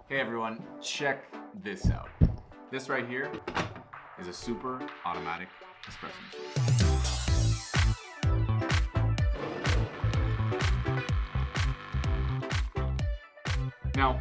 Hey everyone, check this out. This right here is a super automatic espresso machine. Now,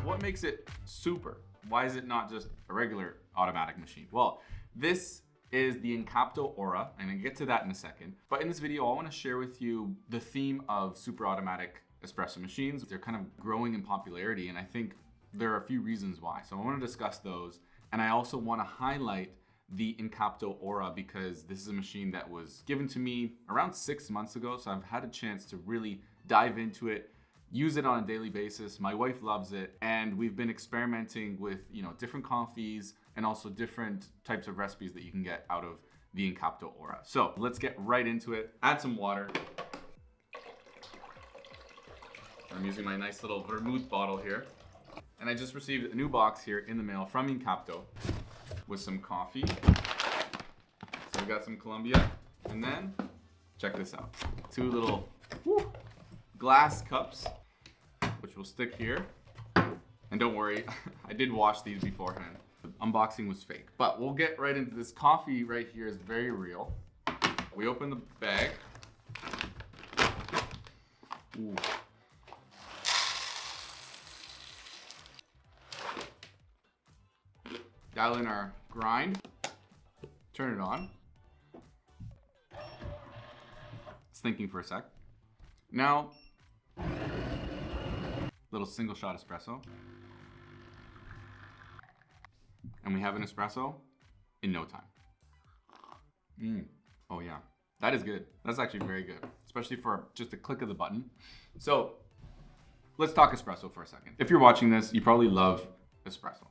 what makes it super? Why is it not just a regular automatic machine? Well, this is the Incapto Aura, and I'll get to that in a second. But in this video, I want to share with you the theme of super automatic espresso machines. They're kind of growing in popularity, and I think there are a few reasons why. So I want to discuss those. And I also want to highlight the Incapto Aura because this is a machine that was given to me around 6 months ago. So I've had a chance to really dive into it, use it on a daily basis. My wife loves it. And we've been experimenting with, different coffees and also different types of recipes that you can get out of the Incapto Aura. So let's get right into it. Add some water. I'm using my nice little vermouth bottle here. And I just received a new box here in the mail from Incapto with some coffee. So we got some Colombia, and then check this out. 2 little glass cups, which will stick here. And don't worry, I did wash these beforehand. The unboxing was fake, but we'll get right into this. Coffee right here is very real. We open the bag. Ooh. Dial in our grind, turn it on. It's thinking for a sec. Now, little single shot espresso. And we have an espresso in no time. Oh yeah, that is good. That's actually very good, especially for just a click of the button. So let's talk espresso for a second. If you're watching this, you probably love espresso.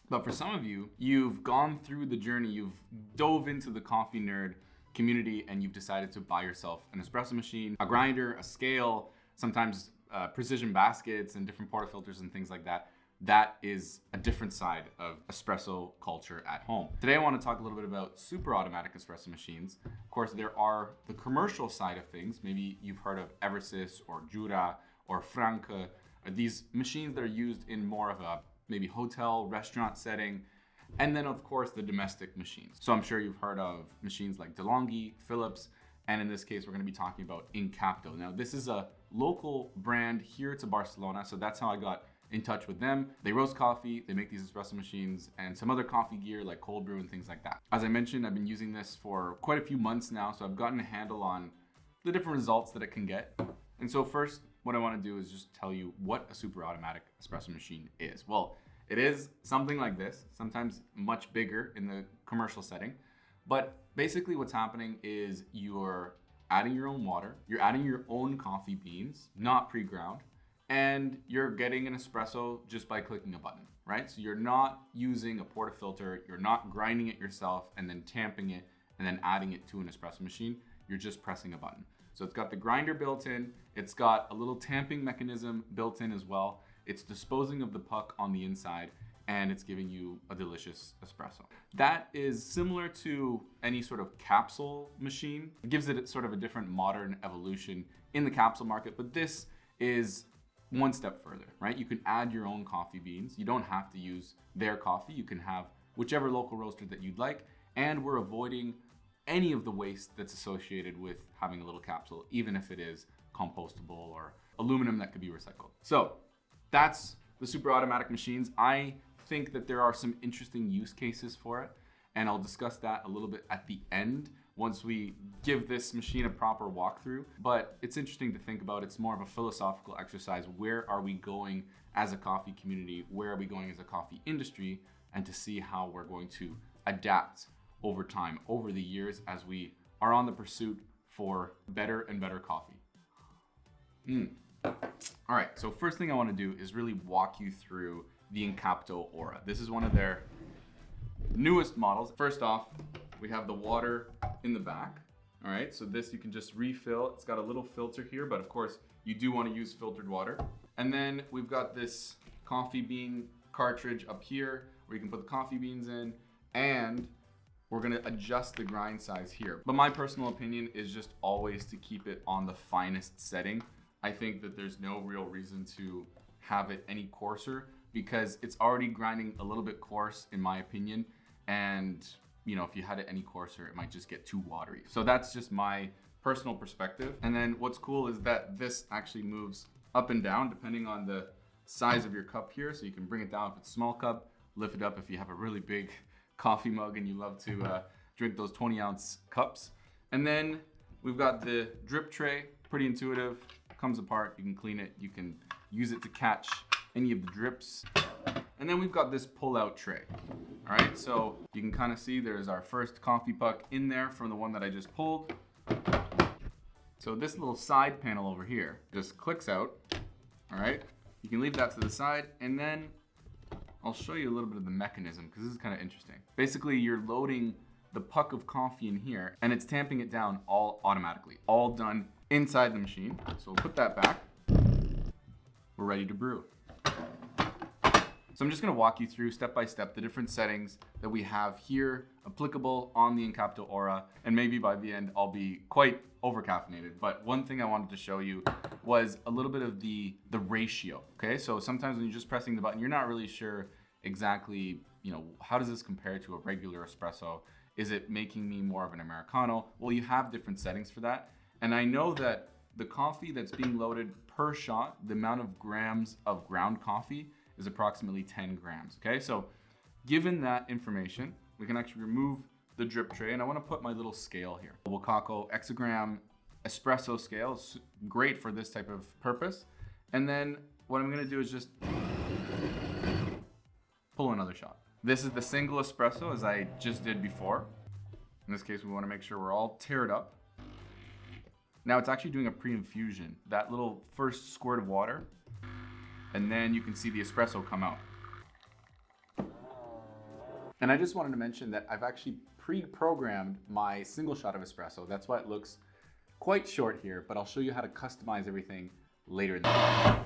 But for some of you, you've gone through the journey, you've dove into the coffee nerd community, and you've decided to buy yourself an espresso machine, a grinder, a scale, sometimes precision baskets and different portafilters and things like that. That is a different side of espresso culture at home. Today I want to talk a little bit about super automatic espresso machines. Of course, there are the commercial side of things. Maybe you've heard of Eversys or Jura or Franke. These machines that are used in more of a maybe hotel, restaurant setting, and then of course the domestic machines. So I'm sure you've heard of machines like DeLonghi, Philips, and in this case, we're gonna be talking about Incapto. Now, this is a local brand here to Barcelona, so that's how I got in touch with them. They roast coffee, they make these espresso machines, and some other coffee gear like cold brew and things like that. As I mentioned, I've been using this for quite a few months now, so I've gotten a handle on the different results that it can get. And so first, what I want to do is just tell you what a super automatic espresso machine is. Well, it is something like this, sometimes much bigger in the commercial setting. But basically what's happening is you're adding your own water, you're adding your own coffee beans, not pre-ground, and you're getting an espresso just by clicking a button, right? So you're not using a portafilter, you're not grinding it yourself and then tamping it and then adding it to an espresso machine. You're just pressing a button. So it's got the grinder built in, it's got a little tamping mechanism built in as well, it's disposing of the puck on the inside, and it's giving you a delicious espresso. That is similar to any sort of capsule machine. It gives it sort of a different modern evolution in the capsule market, but this is one step further, right? You can add your own coffee beans. You don't have to use their coffee. You can have whichever local roaster that you'd like, and we're avoiding any of the waste that's associated with having a little capsule, even if it is compostable or aluminum that could be recycled. So that's the super automatic machines. I think that there are some interesting use cases for it, and I'll discuss that a little bit at the end once we give this machine a proper walkthrough. But it's interesting to think about. It's more of a philosophical exercise. Where are we going as a coffee community? Where are we going as a coffee industry? And to see how we're going to adapt over time, over the years, as we are on the pursuit for better and better coffee. All right, so first thing I want to do is really walk you through the Incapto Aura. This is one of their newest models. First off, we have the water in the back. All right, so this you can just refill. It's got a little filter here, but of course you do want to use filtered water. And then we've got this coffee bean cartridge up here where you can put the coffee beans in, and we're gonna adjust the grind size here. But my personal opinion is just always to keep it on the finest setting. I think that there's no real reason to have it any coarser because it's already grinding a little bit coarse in my opinion. And you know, if you had it any coarser, it might just get too watery. So that's just my personal perspective. And then what's cool is that this actually moves up and down depending on the size of your cup here. So you can bring it down if it's a small cup, lift it up if you have a really big coffee mug and you love to drink those 20-ounce cups. And then we've got the drip tray, pretty intuitive, comes apart, you can clean it, you can use it to catch any of the drips. And then we've got this pull-out tray. All right, so you can kind of see there's our first coffee puck in there from the one that I just pulled. So this little side panel over here just clicks out. All right, you can leave that to the side, and then I'll show you a little bit of the mechanism because this is kind of interesting. Basically, you're loading the puck of coffee in here and it's tamping it down all automatically, all done inside the machine. So we'll put that back. We're ready to brew. So I'm just gonna walk you through step by step the different settings that we have here applicable on the Incapto Aura, and maybe by the end I'll be quite over caffeinated. But one thing I wanted to show you was a little bit of the ratio, okay? So sometimes when you're just pressing the button, you're not really sure exactly, you know, how does this compare to a regular espresso? Is it making me more of an Americano? Well, you have different settings for that. And I know that the coffee that's being loaded per shot, the amount of grams of ground coffee is approximately 10 grams, okay? So given that information, we can actually remove the drip tray, and I wanna put my little scale here. WACACO exagram espresso scale is great for this type of purpose. And then what I'm gonna do is just pull another shot. This is the single espresso as I just did before. In this case, we wanna make sure we're all tiered up. Now it's actually doing a pre-infusion. That little first squirt of water, and then you can see the espresso come out. And I just wanted to mention that I've actually pre-programmed my single shot of espresso. That's why it looks quite short here, but I'll show you how to customize everything later in the video.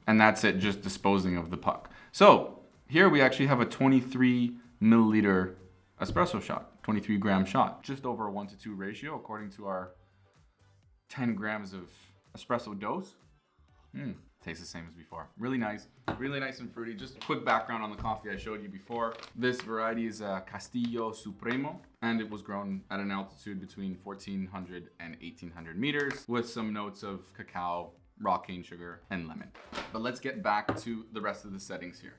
And that's it, just disposing of the puck. So here we actually have a 23 milliliter espresso shot, 23 gram shot, just over a 1-to-2 ratio according to our 10 grams of espresso dose. Tastes the same as before. Really nice and fruity. Just a quick background on the coffee I showed you before. This variety is a Castillo Supremo, and it was grown at an altitude between 1,400 and 1,800 meters with some notes of cacao, raw cane sugar, and lemon. But let's get back to the rest of the settings here.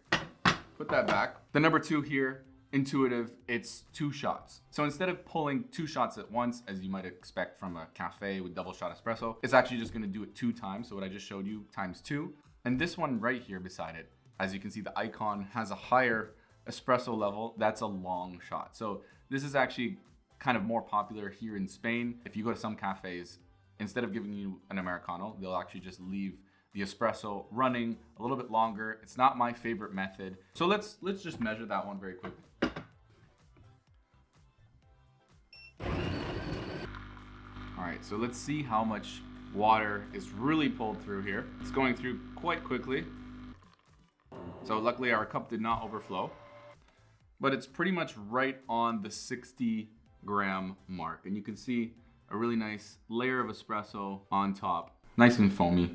Put that back. The number 2 here, intuitive, it's 2 shots. So instead of pulling 2 shots at once, as you might expect from a cafe with double shot espresso, it's actually just gonna do it 2 times. So what I just showed you, times 2. And this one right here beside it, as you can see, the icon has a higher espresso level. That's a long shot. So this is actually kind of more popular here in Spain. If you go to some cafes, instead of giving you an Americano, they'll actually just leave the espresso running a little bit longer. It's not my favorite method. So let's just measure that one very quickly. All right, so let's see how much water is really pulled through here. It's going through quite quickly. So luckily our cup did not overflow, but it's pretty much right on the 60 gram mark. And you can see a really nice layer of espresso on top. Nice and foamy.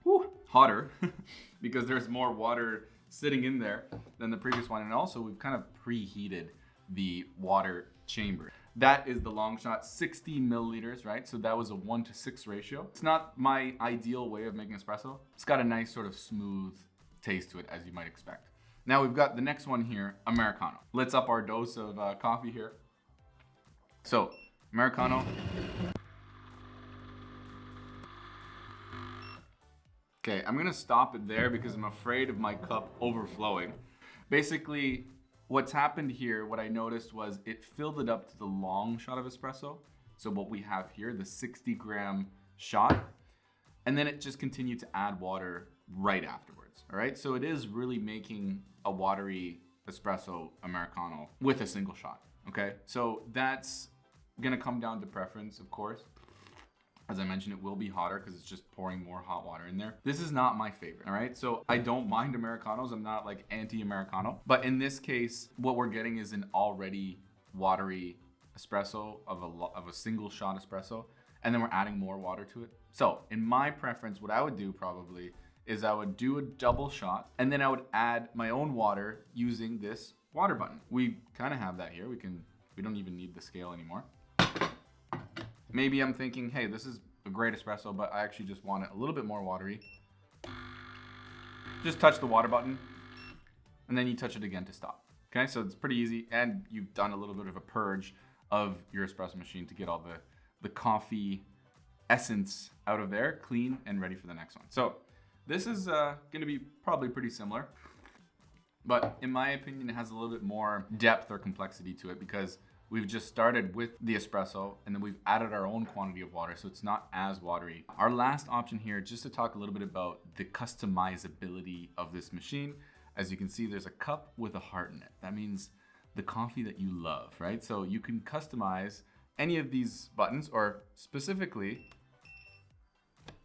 Whew, hotter because there's more water sitting in there than the previous one. And also we've kind of preheated the water chamber. That is the long shot, 60 milliliters, right? So that was a 1-to-6 ratio. It's not my ideal way of making espresso. It's got a nice sort of smooth taste to it, as you might expect. Now we've got the next one here, Americano. Let's up our dose of coffee here. So, Americano. Okay, I'm gonna stop it there because I'm afraid of my cup overflowing. Basically, what's happened here, what I noticed was it filled it up to the long shot of espresso. So what we have here, the 60 gram shot, and then it just continued to add water right afterwards, all right? So it is really making a watery espresso Americano with a single shot, okay? So that's gonna come down to preference, of course. As I mentioned, it will be hotter because it's just pouring more hot water in there. This is not my favorite, all right? So I don't mind Americanos. I'm not like anti-Americano. But in this case, what we're getting is an already watery espresso of a single shot espresso. And then we're adding more water to it. So in my preference, what I would do probably is I would do a double shot and then I would add my own water using this water button. We kind of have that here. We don't even need the scale anymore. Maybe I'm thinking, hey, this is a great espresso, but I actually just want it a little bit more watery. Just touch the water button and then you touch it again to stop. Okay, so it's pretty easy, and you've done a little bit of a purge of your espresso machine to get all the coffee essence out of there, clean and ready for the next one. So this is gonna be probably pretty similar, but in my opinion, it has a little bit more depth or complexity to it because we've just started with the espresso and then we've added our own quantity of water, so it's not as watery. Our last option here, just to talk a little bit about the customizability of this machine. As you can see, there's a cup with a heart in it. That means the coffee that you love, right? So you can customize any of these buttons, or specifically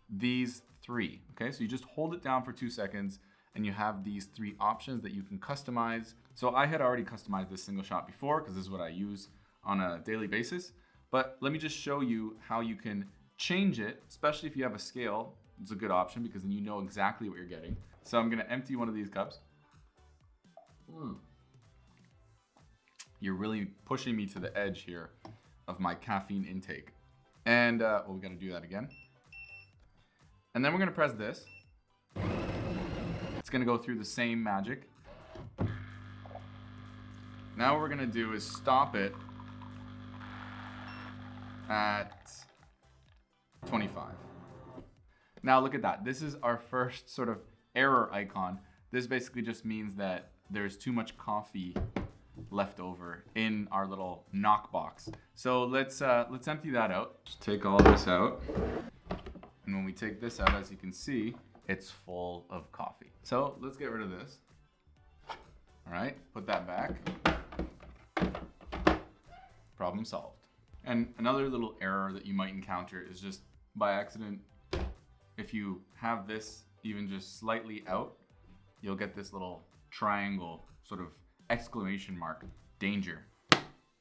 these three, okay? So you just hold it down for 2 seconds and you have these 3 options that you can customize. So I had already customized this single shot before because this is what I use on a daily basis. But let me just show you how you can change it, especially if you have a scale. It's a good option because then you know exactly what you're getting. So I'm gonna empty one of these cups. You're really pushing me to the edge here of my caffeine intake. And well, we gotta do that again. And then we're gonna press this. It's gonna go through the same magic. Now what we're gonna do is stop it at 25. Now look at that. This is our first sort of error icon. This basically just means that there's too much coffee left over in our little knock box. So let's empty that out. Just take all this out. And when we take this out, as you can see, it's full of coffee. So let's get rid of this. All right, put that back. Problem solved. And another little error that you might encounter is just by accident, if you have this even just slightly out, you'll get this little triangle sort of exclamation mark, danger.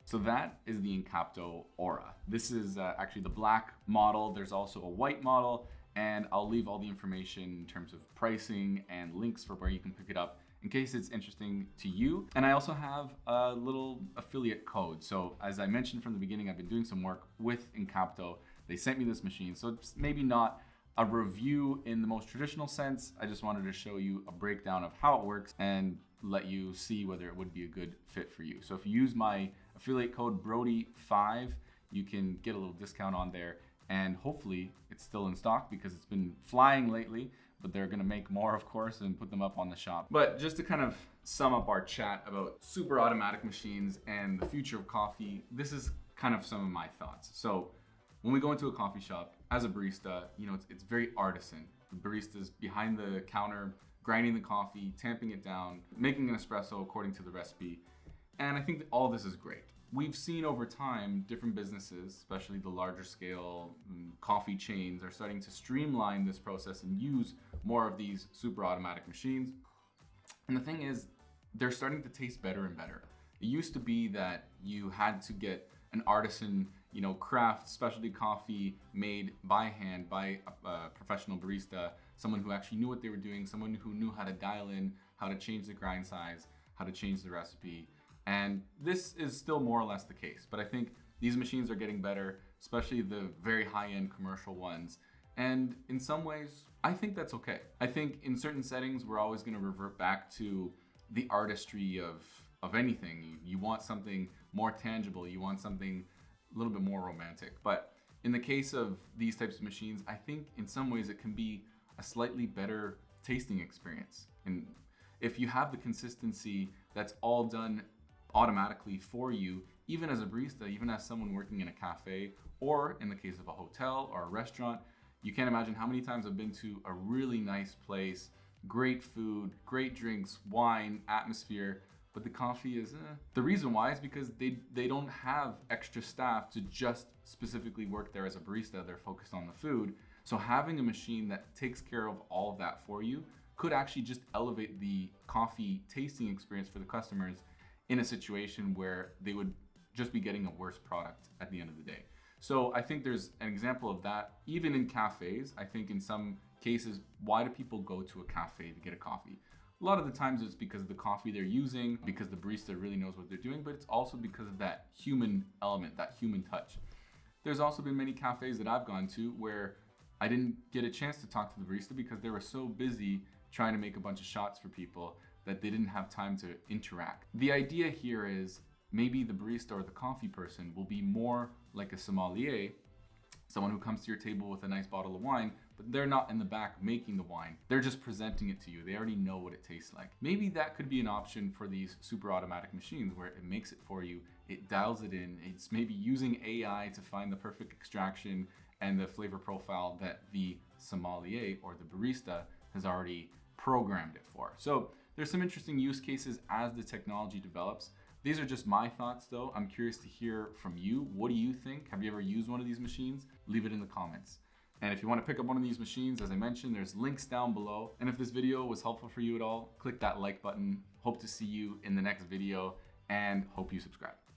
So that is the Incapto Aura. This is actually the black model. There's also a white model, and I'll leave all the information in terms of pricing and links for where you can pick it up in case it's interesting to you. And I also have a little affiliate code. So as I mentioned from the beginning, I've been doing some work with Incapto. They sent me this machine, so it's maybe not a review in the most traditional sense. I just wanted to show you a breakdown of how it works and let you see whether it would be a good fit for you. So if you use my affiliate code Brody5, you can get a little discount on there, and hopefully it's still in stock because it's been flying lately, but they're gonna make more, of course, and put them up on the shop. But just to kind of sum up our chat about super automatic machines and the future of coffee, this is kind of some of my thoughts. So when we go into a coffee shop, as a barista, you know, it's very artisan. The barista's behind the counter, grinding the coffee, tamping it down, making an espresso according to the recipe. And I think that all this is great. We've seen over time, different businesses, especially the larger scale coffee chains, are starting to streamline this process and use more of these super automatic machines. And the thing is, they're starting to taste better and better. It used to be that you had to get an artisan, you know, craft specialty coffee made by hand by a professional barista, someone who actually knew what they were doing, someone who knew how to dial in, how to change the grind size, how to change the recipe. And this is still more or less the case, but I think these machines are getting better, especially the very high-end commercial ones. And in some ways, I think that's okay. I think in certain settings, we're always gonna revert back to the artistry of anything. You want something more tangible, you want something a little bit more romantic. But in the case of these types of machines, I think in some ways it can be a slightly better tasting experience. And if you have the consistency that's all done automatically for you, even as a barista, even as someone working in a cafe, or in the case of a hotel or a restaurant, you can't imagine how many times I've been to a really nice place, great food, great drinks, wine, atmosphere, but the coffee is The reason why is because they don't have extra staff to just specifically work there as a barista. They're focused on the food. So having a machine that takes care of all of that for you could actually just elevate the coffee tasting experience for the customers in a situation where they would just be getting a worse product at the end of the day. So I think there's an example of that even in cafes. I think in some cases, why do people go to a cafe to get a coffee? A lot of the times it's because of the coffee they're using, because the barista really knows what they're doing, but it's also because of that human element, that human touch. There's also been many cafes that I've gone to where I didn't get a chance to talk to the barista because they were so busy trying to make a bunch of shots for people that they didn't have time to interact. The idea here is maybe the barista or the coffee person will be more like a sommelier, someone who comes to your table with a nice bottle of wine, but they're not in the back making the wine. They're just presenting it to you. They already know what it tastes like. Maybe that could be an option for these super automatic machines where it makes it for you, it dials it in, it's maybe using AI to find the perfect extraction and the flavor profile that the sommelier or the barista has already programmed it for. So there's some interesting use cases as the technology develops. These are just my thoughts though. I'm curious to hear from you. What do you think? Have you ever used one of these machines? Leave it in the comments. And if you want to pick up one of these machines, as I mentioned, there's links down below. And if this video was helpful for you at all, click that like button. Hope to see you in the next video and hope you subscribe.